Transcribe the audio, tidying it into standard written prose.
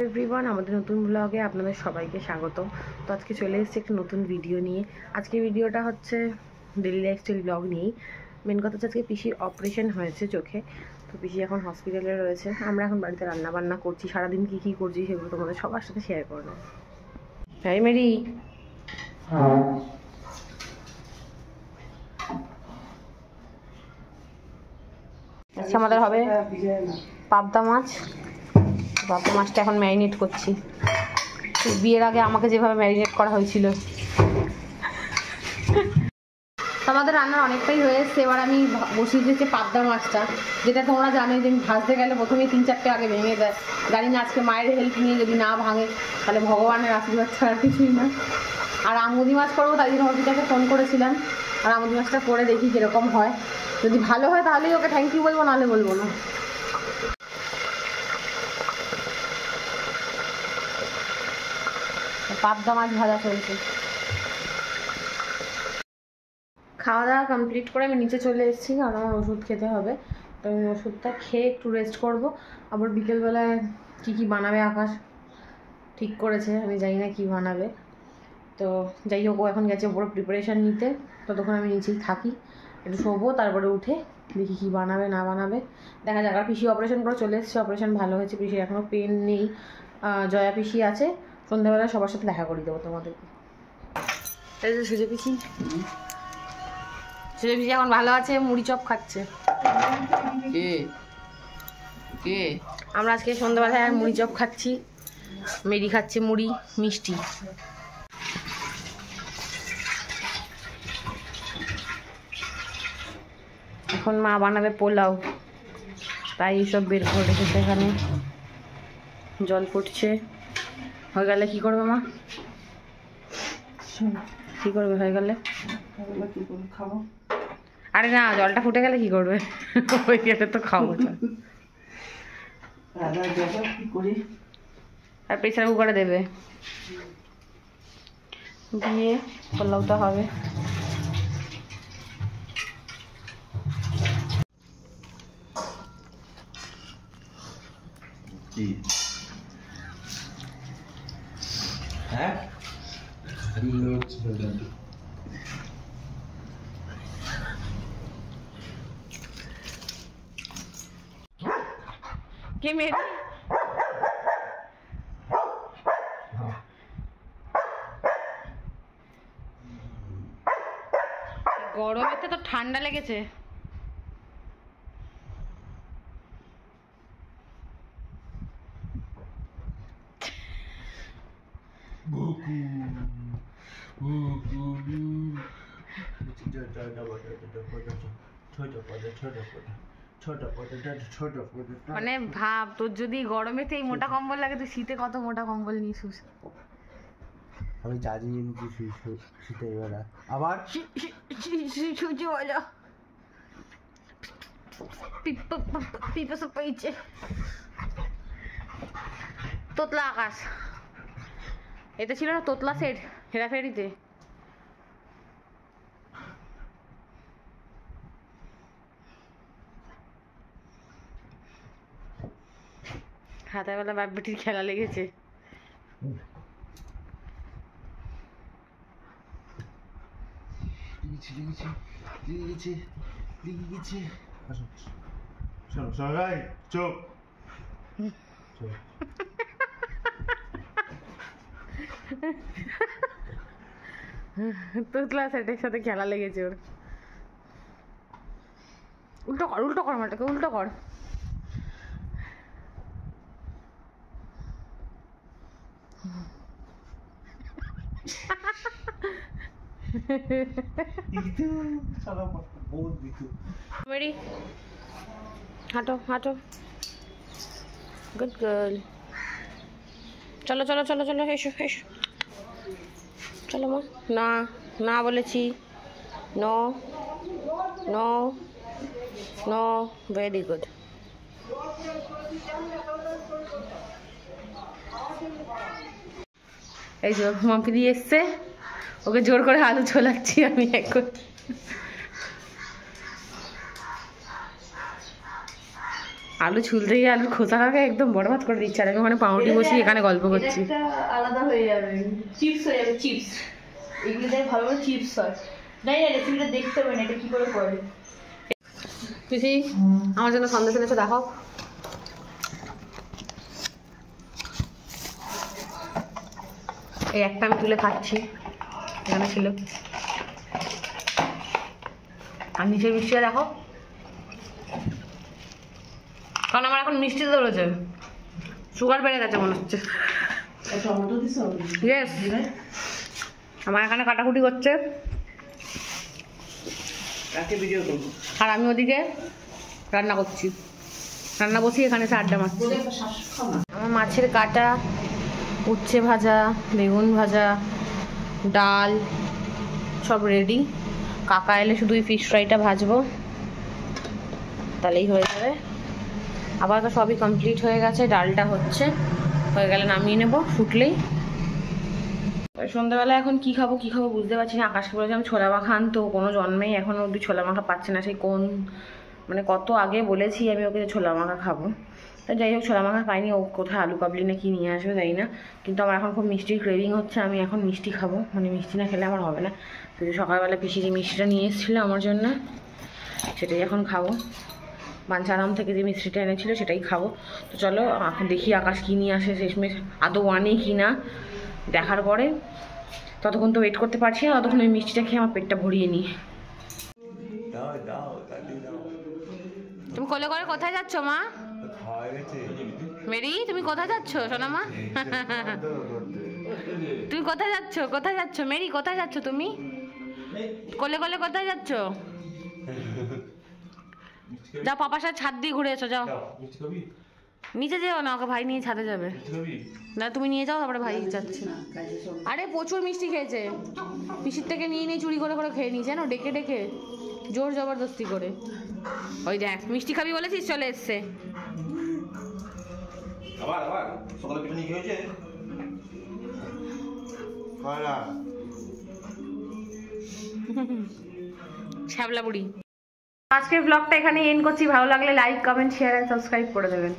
Everyone, আমাদের নতুন ব্লগে আপনাদের সবাইকে স্বাগত। তো আজকে চলে এসেছি একটা নতুন ভিডিও নিয়ে। আজকে ভিডিওটা হচ্ছে ডেইলি লাইফস্টাইল ব্লগ নিয়েই। মেন কথা হচ্ছে আজকে পিসির অপারেশন হয়েছে চোখে। তো পিসি এখন হসপিটালে রয়েছে। আমরা এখন বাড়িতে রান্না বান্না করছি, সারাদিন কী কী করছি সেগুলো তোমাদের সবার সাথে শেয়ার করে নেব। তাই মেরি আচ্ছা, আমাদের হবে পাবদা মাছ। পাবদা মাছটা এখন ম্যারিনেট করছি। বিয়ের আগে আমাকে যেভাবে ম্যারিনেট করা হয়েছিল। আমাদের রান্নার অনেকটাই হয়ে এসছে। এবার আমি বসিয়ে দিয়েছি পাবদা মাছটা, যেটা তোমরা জানো যে আমি ভাজতে গেলে প্রথমে 3-4টে আগে ভেঙে যায়। জানি না আজকে মায়ের হেল্প নিয়ে যদি না ভাঙে তাহলে ভগবানের আশীর্বাদ ছাড়া কিছুই না। আর আমুদি মাছ করবো, তাই জন্য অর্পিতাকে ফোন করেছিলাম। আর আমুদি মাছটা করে দেখি কীরকম হয়। যদি ভালো হয় তাহলেই ওকে থ্যাংক ইউ বলবো, নাহলে বলবো না। পাবদা মাছ ভাজা চলছে। খাওয়া দাওয়া কমপ্লিট করে আমি নিচে চলে এসেছি, কারণ আমার ওষুধ খেতে হবে। তো আমি ওষুধটা খেয়ে একটু রেস্ট করব। আবার বিকেলবেলায় কী কী বানাবে আকাশ ঠিক করেছে, আমি জানি না কী বানাবে। তো যাই হোক, ও এখন গেছে ওপরে প্রিপারেশান নিতে। ততক্ষণ আমি নিচেই থাকি, একটু শোবো, তারপরে উঠে দেখি কী বানাবে না বানাবে দেখা যাক। আর পিসি অপারেশন করে চলে এসেছে, অপারেশন ভালো হয়েছে, পিসির এখনও পেন নেই। জয়া পিসি আছে, সন্ধ্যাবেলায় সবার সাথে দেখা করিয়ে দেবো তোমাদেরকে। এই যে সুজে পিসি, সুজে পিসি এখন ভালো আছে, মুড়ি চপ খাচ্ছে। আমরা আজকে সন্ধ্যাবেলায় মুড়ি চপ খাচ্ছি। মেরি খাচ্ছে মুড়ি মিষ্টি। এখন মা বানাবে পোলাও, তাই সব বের করে রেখেছে এখানে। জল ফুটছে, হয়ে গেলে কি করবে মা? কি করবে হয়ে গেলে? খাবো। আরে না, জলটা ফুটে গেলে কি করবে? হয়ে গেলে তো খাবো। আর প্রেসার কুকারে দেবে, দিয়ে পোলাওটা হবে। হ্যাঁ কে মেয়ে? গরমেতে তো ঠান্ডা লেগেছে। মানে ভাব, তোর যদি গরমেতে এই মোটা কম্বল লাগে, তুই শীতে কত মোটা কম্বল নিয়ে শুস। আমি চার্জিং নিয়েছি শীতের বেলা। আবার সূর্য বলো পিপাসা পেয়েছে। তোতলা আকাশ, এটা ছিল না তোতলা সেট হেরাফেরিতে। হাতের বেলা বাপ বেটির খেলা লেগেছে। তোতলা সেটের সাথে খেলা লেগেছে ওর। উল্টো কর, উল্টো কর, মাটাকে উল্টো কর। মেরি হাঁটো হাঁটো, গুড গার্ল। চলো চলো চলো চলো, এসো এসো, চলো মা। না না বলেছি, no no no, very good. এই যে মাম্পি দিয়ে এসছে, ওকে জোর করে আলু ছোলাচ্ছি আমি এখন। আলু ছুলতে গিয়ে আলুর খোসাটাকে একদম বরবাদ করে দিচ্ছে, আর আমি ওখানে পাউরুটি বসি এখানে গল্প করছি। এটা আলাদা হয়ে যাবে, চিপস হয়ে যাবে, চিপস। এগুলো দিয়ে ভালো করে চিপস হয়। নাই না, রেসিপিটা দেখতে হবে না, এটা কি করে করে। পিসি আমার জন্য সন্দেশ এনেছো, দেখাও। এই একটা আমি তুলে খাচ্ছি, এখানে ছিল। আর নিচের মিষ্টিটা দেখো, কারণ আমার এখন মিষ্টি ধরেছে, সুগার বেড়ে গেছে মনে হচ্ছে। ইয়েস, আমার এখানে কাটাকুটি করছে, আর আমি ওদিকে রান্না করছি। রান্না বসি এখানে এসে আড্ডা মারছি। আমার মাছের কাটা, উচ্ছে ভাজা, বেগুন ভাজা, ডাল সব রেডি। কাকা এলে শুধু এই ফিশ ফ্রাইটা ভাজবো, তাহলেই হয়ে যাবে। আবার তো সবই কমপ্লিট হয়ে গেছে, ডালটা হচ্ছে, হয়ে গেলে নামিয়ে নেবো ফুটলেই। সন্ধ্যাবেলা এখন কি খাবো বুঝতে পারছি না। আকাশকে বলেছিলাম ছোলা মাখা আনতো, কোনো জন্মেই এখনো অব্দি ছোলা মাখা পাচ্ছে না। সেই কোন মানে কত আগে বলেছি আমি ওকে যে ছোলা মাখা খাবো, তো যাই হোক ছোলা মাখা পাইনি। ও কোথায় আলু কাবলি না কি নিয়ে আসবে জানি না, কিন্তু আমার এখন খুব মিষ্টির ক্রেভিং হচ্ছে। আমি এখন মিষ্টি খাবো, মানে মিষ্টি না খেলে আমার হবে না। তো সকালবেলা পিসি যে মিষ্টিটা নিয়ে এসেছিলো আমার জন্য, সেটাই এখন খাবো। বাঞ্ছারাম থেকে যে মিষ্টিটা এনেছিল সেটাই খাবো। তো চলো এখন দেখি আকাশ কী নিয়ে আসে, শেষমেশ আদৌ আনে কি না দেখার পরে। ততক্ষণ তো ওয়েট করতে পারছি না, ততক্ষণ ওই মিষ্টিটা খেয়ে আমার পেটটা ভরিয়ে নিই। তুমি কোলে করে কোথায় যাচ্ছ মা? মেরি তুমি কোথায় যাচ্ছ সোনা মা? তুমি কোথায় যাচ্ছ, কোথায় যাচ্ছ মেরি, কোথায় যাচ্ছ তুমি? কোলে কোলে কোথায় যাচ্ছ? যাও পাপার সাথে ছাদ দিয়ে ঘুরে এসো, যাও। নিচে যেও না, ওকে ভাই নিয়ে ছাদে যাবে না, তুমি নিয়ে যাও, তারপরে ভাই যাচ্ছে। আরে প্রচুর মিষ্টি খেয়েছে, পিসির থেকে নিয়ে নিয়ে চুরি করে করে খেয়ে নিয়েছে, জানো, ডেকে ডেকে জোর জবরদস্তি করে। ওই দেখ মিষ্টি খাবি বলেছিস, চলে এসছে। আবার আবার সকালে পিছনে কি হয়েছে? শ্যাবলা বুড়ি। আজকের ব্লগটা এখানে এন্ড করছি। ভালো লাগলে like, comment, share and subscribe করে দেবেন।